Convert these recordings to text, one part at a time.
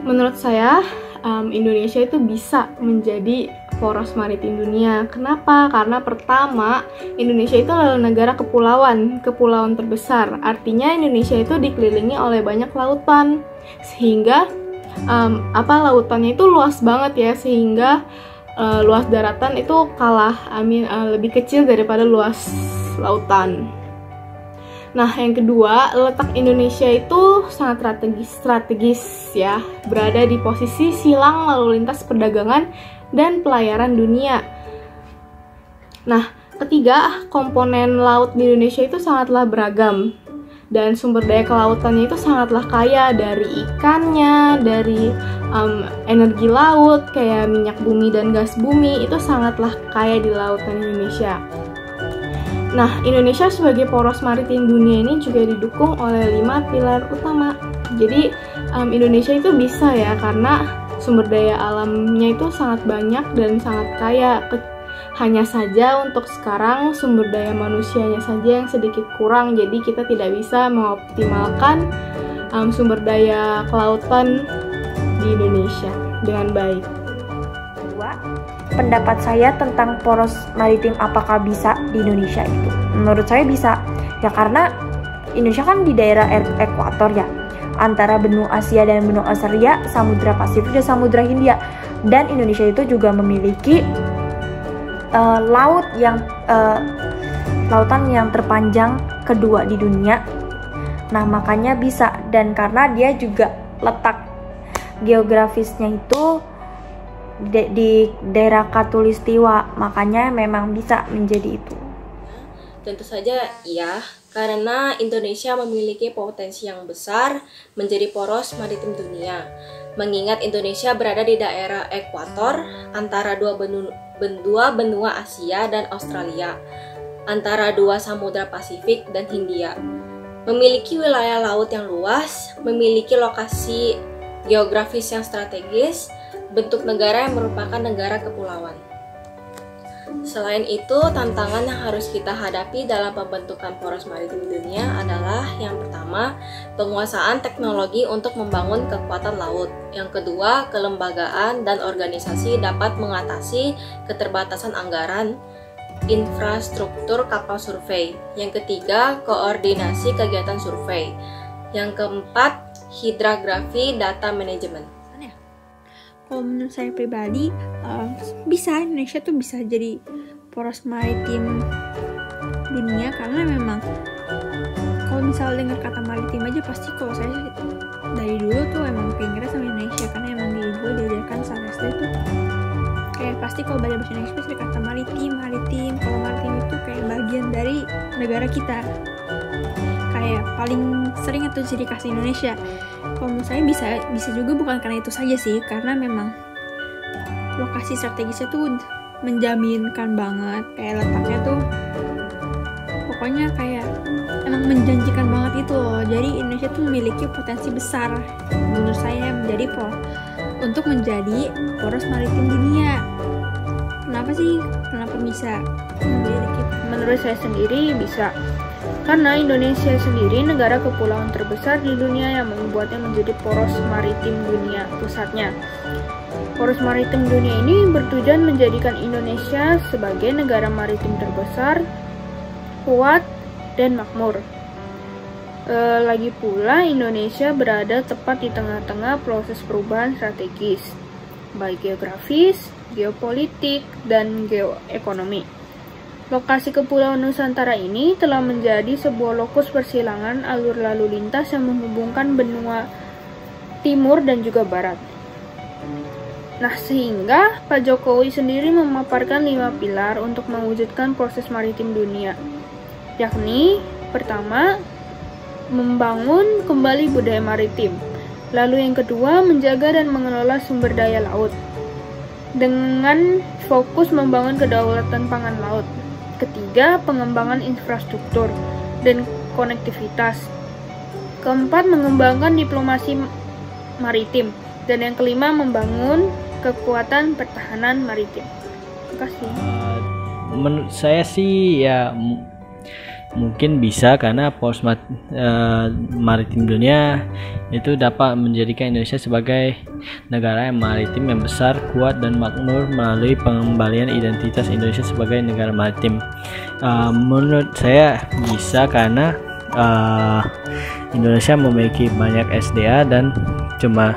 Menurut saya, Indonesia itu bisa menjadi poros maritim dunia. Kenapa? Karena pertama, Indonesia itu adalah negara kepulauan terbesar. Artinya Indonesia itu dikelilingi oleh banyak lautan, sehingga lautannya itu luas banget ya, sehingga luas daratan itu lebih kecil daripada luas lautan. Nah, yang kedua, letak Indonesia itu sangat strategis ya, berada di posisi silang lalu lintas perdagangan dan pelayaran dunia. Nah, ketiga, komponen laut di Indonesia itu sangatlah beragam dan sumber daya kelautannya itu sangatlah kaya, dari ikannya, dari energi laut kayak minyak bumi dan gas bumi, itu sangatlah kaya di lautan Indonesia. Nah, Indonesia sebagai poros maritim dunia ini juga didukung oleh 5 pilar utama. Jadi, Indonesia itu bisa ya, karena sumber daya alamnya itu sangat banyak dan sangat kaya. Hanya saja untuk sekarang sumber daya manusianya saja yang sedikit kurang, jadi kita tidak bisa mengoptimalkan sumber daya kelautan di Indonesia dengan baik. Pendapat saya tentang poros maritim apakah bisa di Indonesia itu? Menurut saya bisa. Ya karena Indonesia kan di daerah ekuator ya. Antara benua Asia dan benua Australia, Samudra Pasifik dan Samudra Hindia. Dan Indonesia itu juga memiliki lautan yang terpanjang kedua di dunia. Nah, makanya bisa, dan karena dia juga letak geografisnya itu di daerah Khatulistiwa, makanya memang bisa menjadi itu. Tentu saja iya, karena Indonesia memiliki potensi yang besar menjadi poros maritim dunia. Mengingat Indonesia berada di daerah ekuator antara dua benua Asia dan Australia, antara dua samudra Pasifik dan Hindia. Memiliki wilayah laut yang luas, memiliki lokasi geografis yang strategis, bentuk negara yang merupakan negara kepulauan. Selain itu, tantangan yang harus kita hadapi dalam pembentukan poros maritim dunia adalah yang pertama, penguasaan teknologi untuk membangun kekuatan laut. Yang kedua, kelembagaan dan organisasi dapat mengatasi keterbatasan anggaran, infrastruktur kapal survei. Yang ketiga, koordinasi kegiatan survei. Yang keempat, hidrografi data manajemen. Kalau menurut saya pribadi, Indonesia tuh bisa jadi poros maritim dunia, karena memang kalau misalnya dengar kata maritim aja pasti kalau saya dari dulu tuh emang pengennya sama Indonesia, karena emang di dulu diajarkan saat SD tuh kayak pasti kalau belajar bahasa Indonesia pasti kata maritim. Kalau maritim itu kayak bagian dari negara kita, kayak paling sering itu ciri khas Indonesia. Kalau menurut saya bisa juga bukan karena itu saja sih, karena memang lokasi strategisnya tuh menjaminkan banget, kayak letaknya tuh pokoknya kayak emang menjanjikan banget itu loh. Jadi Indonesia tuh memiliki potensi besar menurut saya untuk menjadi poros maritim dunia. Kenapa bisa memiliki? Menurut saya sendiri bisa, karena Indonesia sendiri negara kepulauan terbesar di dunia yang membuatnya menjadi poros maritim dunia pusatnya. Poros maritim dunia ini bertujuan menjadikan Indonesia sebagai negara maritim terbesar, kuat, dan makmur. Lagi pula Indonesia berada tepat di tengah-tengah proses perubahan strategis, baik geografis, geopolitik, dan geoekonomi. Lokasi Kepulauan Nusantara ini telah menjadi sebuah lokus persilangan alur lalu lintas yang menghubungkan benua timur dan juga barat. Nah, sehingga Pak Jokowi sendiri memaparkan 5 pilar untuk mewujudkan proses maritim dunia, yakni pertama, membangun kembali budaya maritim. Lalu yang kedua, menjaga dan mengelola sumber daya laut dengan fokus membangun kedaulatan pangan laut. Ketiga, pengembangan infrastruktur dan konektivitas. Keempat, mengembangkan diplomasi maritim. Dan yang kelima, membangun kekuatan pertahanan maritim. Terima kasih. Menurut saya sih ya mungkin bisa karena poros maritim dunia itu dapat menjadikan Indonesia sebagai negara yang maritim yang besar, kuat dan makmur melalui pengembalian identitas Indonesia sebagai negara maritim. Menurut saya bisa karena Indonesia memiliki banyak SDA dan cuma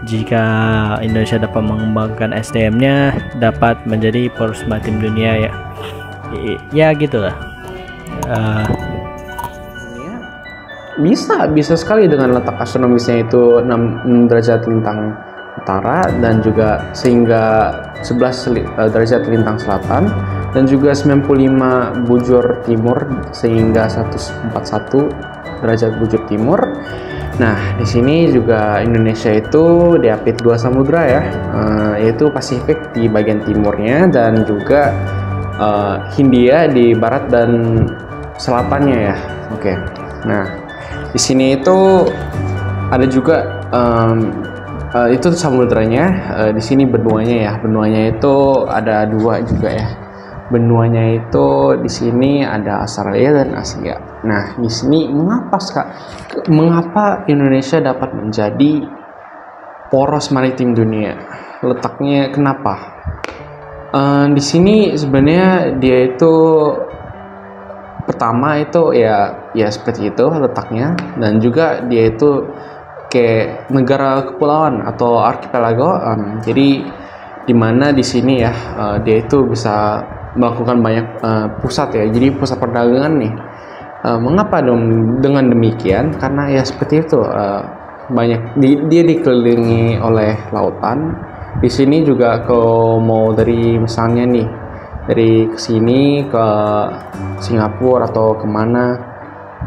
jika Indonesia dapat mengembangkan SDM-nya dapat menjadi poros maritim dunia ya gitulah. Bisa sekali dengan letak astronomisnya itu 6 derajat lintang utara dan juga sehingga 11 derajat lintang selatan dan juga 95 bujur timur sehingga 141 derajat bujur timur. Nah, di sini juga Indonesia itu diapit 2 samudra ya, yaitu Pasifik di bagian timurnya dan juga Hindia di barat dan selatannya ya. Oke. Nah, di sini itu ada juga itu samudranya. Di sini benuanya ya. Benuanya itu ada 2 juga ya. Benuanya itu di sini ada Australia dan Asia. Nah, di sini mengapa Indonesia dapat menjadi poros maritim dunia? Letaknya kenapa? Di sini sebenarnya dia itu pertama itu ya seperti itu letaknya, dan juga dia itu kayak negara kepulauan atau archipelago. Jadi dimana di sini ya dia itu bisa melakukan banyak pusat ya. Jadi pusat perdagangan nih. Mengapa dong dengan demikian? Karena ya seperti itu banyak dia dikelilingi oleh lautan. Di sini juga kalau mau dari misalnya nih dari kesini ke Singapura atau kemana,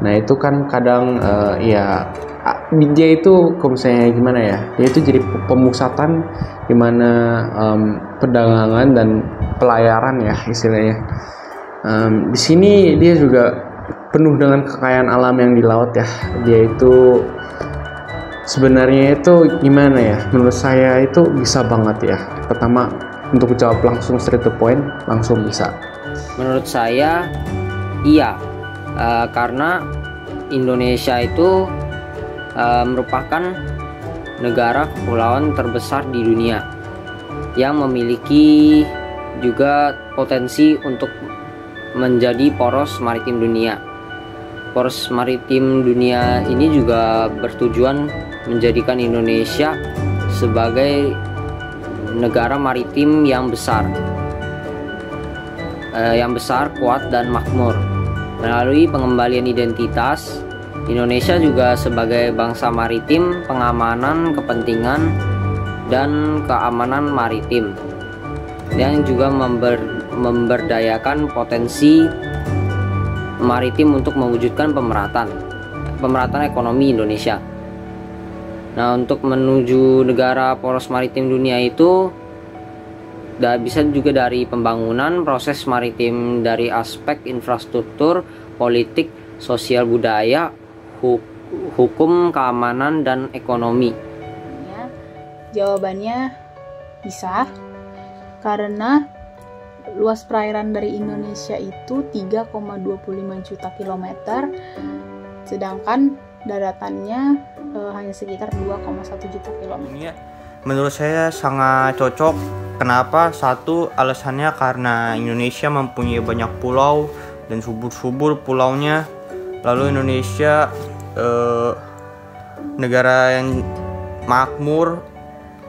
nah itu kan kadang ya dia itu kalau misalnya gimana ya, dia itu jadi pemusatan dimana perdagangan dan pelayaran ya istilahnya. Di sini dia juga penuh dengan kekayaan alam yang di laut ya. Dia itu sebenarnya itu gimana ya, menurut saya itu bisa banget ya. Pertama, untuk jawab langsung straight to point, langsung bisa. Menurut saya iya, karena Indonesia itu merupakan negara kepulauan terbesar di dunia yang memiliki juga potensi untuk menjadi poros maritim dunia. Poros maritim dunia ini juga bertujuan menjadikan Indonesia sebagai negara maritim yang besar, kuat dan makmur. Melalui pengembalian identitas, Indonesia juga sebagai bangsa maritim, pengamanan kepentingan dan keamanan maritim, yang juga memberdayakan potensi maritim untuk mewujudkan pemerataan ekonomi Indonesia. Nah, untuk menuju negara poros maritim dunia itu bisa juga dari pembangunan proses maritim dari aspek infrastruktur, politik, sosial budaya, hukum, keamanan, dan ekonomi. Jawabannya bisa, karena luas perairan dari Indonesia itu 3,25 juta kilometer, sedangkan daratannya hanya sekitar 2,1 juta kilometer. Menurut saya sangat cocok. Kenapa? Satu, alasannya karena Indonesia mempunyai banyak pulau dan subur-subur pulaunya. Lalu Indonesia negara yang makmur,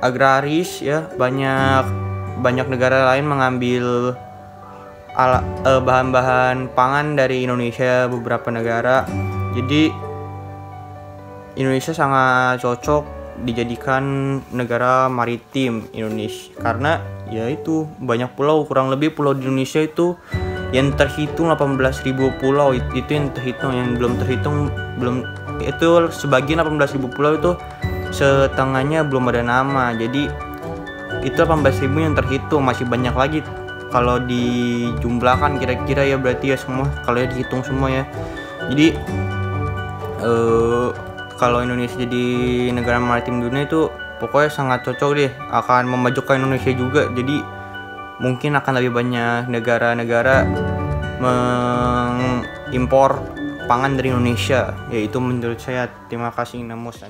agraris ya, banyak negara lain mengambil bahan-bahan pangan dari Indonesia, beberapa negara. Jadi Indonesia sangat cocok dijadikan negara maritim Indonesia, karena ya itu banyak pulau. Kurang lebih pulau di Indonesia itu yang terhitung 18.000 pulau, itu yang terhitung. Yang belum terhitung itu sebagian 18.000 pulau itu setengahnya belum ada nama. Jadi itu 18.000 yang terhitung, masih banyak lagi kalau dijumlahkan kira-kira ya, berarti ya semua kalau ya dihitung semua ya. Jadi kalau Indonesia jadi negara maritim dunia itu pokoknya sangat cocok deh, akan memajukan Indonesia juga. Jadi mungkin akan lebih banyak negara-negara impor pangan dari Indonesia. Yaitu menurut saya. Terima kasih Namos.